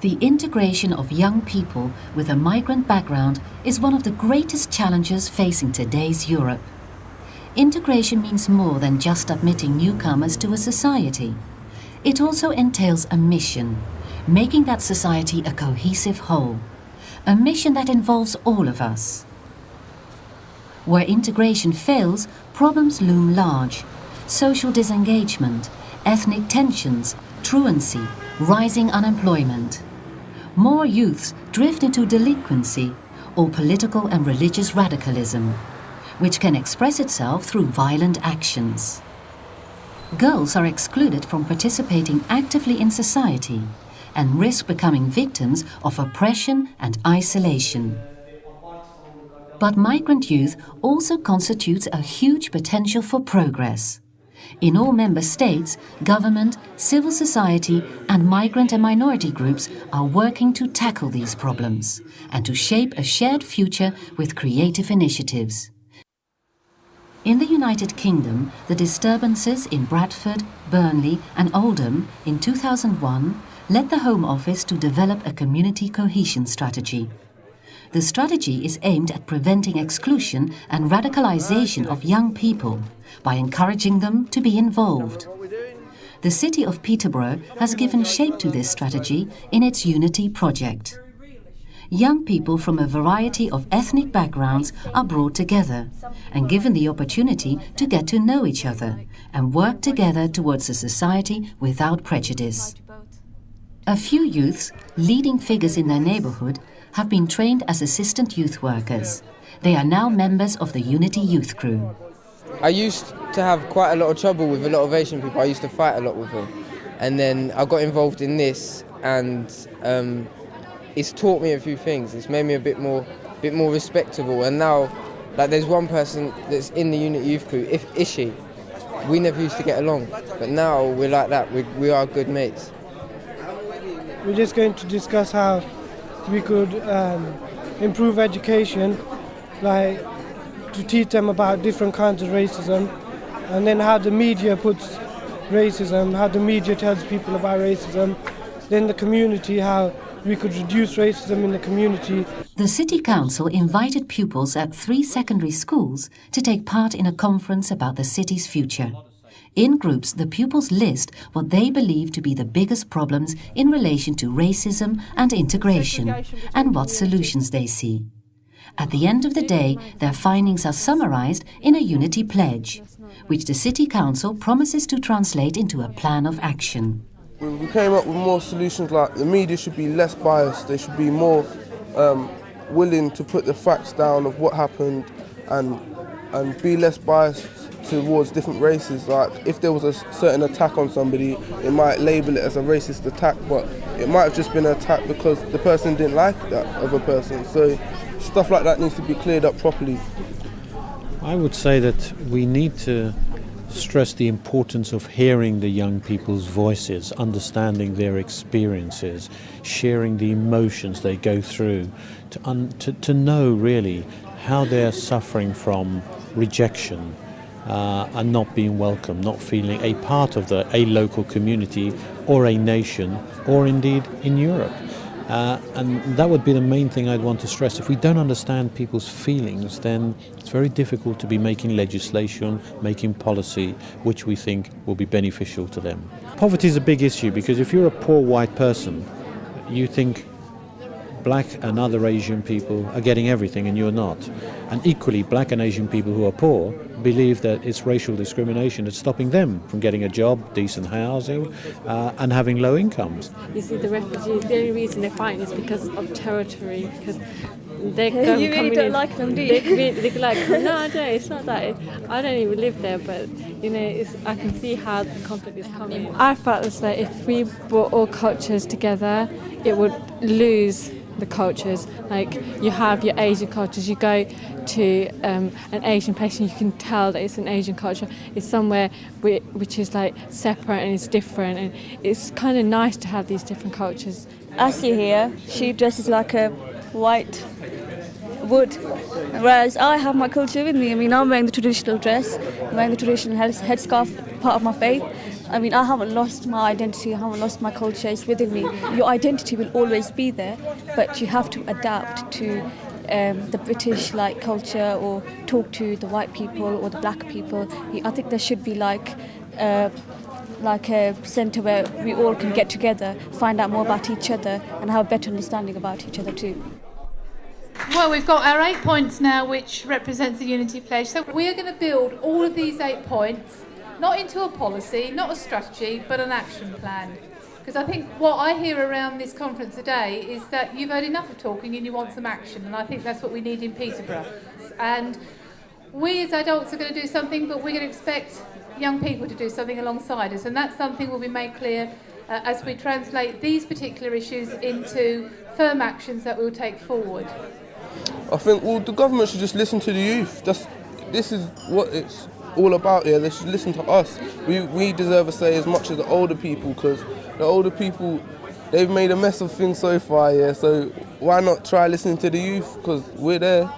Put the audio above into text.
The integration of young people with a migrant background is one of the greatest challenges facing today's Europe. Integration means more than just admitting newcomers to a society. It also entails a mission, making that society a cohesive whole, a mission that involves all of us. Where integration fails, problems loom large: social disengagement, ethnic tensions, truancy, rising unemployment. More youths drift into delinquency or political and religious radicalism, which can express itself through violent actions. Girls are excluded from participating actively in society and risk becoming victims of oppression and isolation. But migrant youth also constitutes a huge potential for progress. In all member states, government, civil society and migrant and minority groups are working to tackle these problems and to shape a shared future with creative initiatives. In the United Kingdom, the disturbances in Bradford, Burnley and Oldham in 2001 led the Home Office to develop a community cohesion strategy. The strategy is aimed at preventing exclusion and radicalization of young people by encouraging them to be involved. The city of Peterborough has given shape to this strategy in its Unity project. Young people from a variety of ethnic backgrounds are brought together and given the opportunity to get to know each other and work together towards a society without prejudice. A few youths, leading figures in their neighbourhood, have been trained as assistant youth workers. They are now members of the Unity Youth Crew. I used to have quite a lot of trouble with a lot of Asian people. I used to fight a lot with them. And then I got involved in this and it's taught me a few things. It's made me a bit more respectable. And now, like, there's one person that's in the Unity Youth Crew, Ishi. We never used to get along, but now we're like that. We are good mates. We're just going to discuss how we could improve education, like to teach them about different kinds of racism, and then how the media puts racism, how the media tells people about racism, then the community, how we could reduce racism in the community. The City Council invited pupils at 3 secondary schools to take part in a conference about the city's future. In groups, the pupils list what they believe to be the biggest problems in relation to racism and integration, and what solutions they see. At the end of the day, their findings are summarised in a Unity Pledge, which the City Council promises to translate into a plan of action. We came up with more solutions, like the media should be less biased, they should be more willing to put the facts down of what happened and be less biased towards different races. Like, if there was a certain attack on somebody, it might label it as a racist attack, but it might have just been an attack because the person didn't like that other person. So stuff like that needs to be cleared up properly. I would say that we need to stress the importance of hearing the young people's voices, understanding their experiences, sharing the emotions they go through, to know really how they're suffering from rejection and not being welcome, not feeling a part of a local community or a nation or indeed in Europe. And that would be the main thing I'd want to stress. If we don't understand people's feelings, then it's very difficult to be making legislation, making policy, which we think will be beneficial to them. Poverty is a big issue because if you're a poor white person, you think black and other Asian people are getting everything and you're not. And equally, black and Asian people who are poor believe that it's racial discrimination that's stopping them from getting a job, decent housing, and having low incomes. You see, the refugees, the only reason they're fighting is because of territory, because they're coming You really don't in, like them, do you? They're like, no, I don't, it's not that. I don't even live there, but, you know, I can see how the conflict is coming. I felt as though if we brought all cultures together, it would lose the cultures. Like, you have your Asian cultures, you go to an Asian place and you can tell that it's an Asian culture. It's somewhere which is like separate and it's different, and it's kind of nice to have these different cultures. Asia here, she dresses like a white would. Whereas I have my culture with me. I mean, I'm wearing the traditional dress, I'm wearing the traditional headscarf, part of my faith. I mean, I haven't lost my identity, I haven't lost my culture, it's within me. Your identity will always be there, but you have to adapt to the British culture, or talk to the white people or the black people. I think there should be like a centre where we all can get together, find out more about each other and have a better understanding about each other too. Well, we've got our 8 points now, which represents the Unity Pledge. So we are going to build all of these 8 points, not into a policy, not a strategy, but an action plan. Because I think what I hear around this conference today is that you've had enough of talking and you want some action, and I think that's what we need in Peterborough. And we as adults are going to do something, but we're going to expect young people to do something alongside us, and that's something will be made clear as we translate these particular issues into firm actions that we'll take forward. I think the government should just listen to the youth. This is what it's all about here. They should listen to us. We deserve a say as much as the older people, because the older people, they've made a mess of things so far, yeah. So why not try listening to the youth, because we're there.